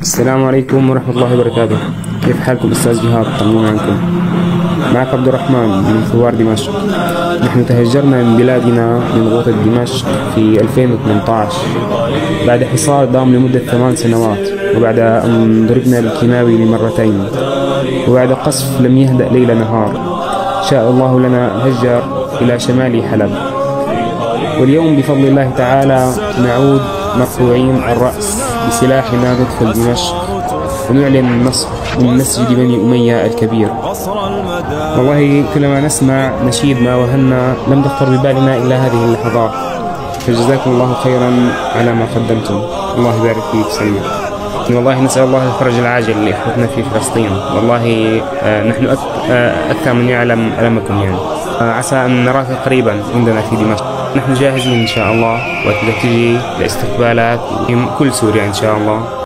السلام عليكم ورحمة الله وبركاته. كيف حالكم أستاذ جهاد؟ طمنونا عنكم. معك عبد الرحمن من ثوار دمشق. نحن تهجرنا من بلادنا من غوطة دمشق في 2018 بعد حصار دام لمدة 8 سنوات، وبعد أن ضربنا بالكيماوي لمرتين، وبعد قصف لم يهدأ ليل نهار. شاء الله لنا الهجر إلى شمال حلب، واليوم بفضل الله تعالى نعود مرفوعين الرأس بسلاحنا ندخل دمشق ونعلن النصر من مسجد بني أمية الكبير. والله كلما نسمع نشيد ما وهنا لم تخطر ببالنا إلا هذه اللحظات، فجزاكم الله خيرا على ما قدمتم. الله يبارك فيك سلمى. والله نسأل الله الفرج العاجل لإخوتنا في فلسطين. والله نحن أكثر من يعلم ألمكم، يعني عسى أن نراك قريبا عندنا في دمشق. نحن جاهزين إن شاء الله، وتجي لاستقبالات في كل سوريا إن شاء الله.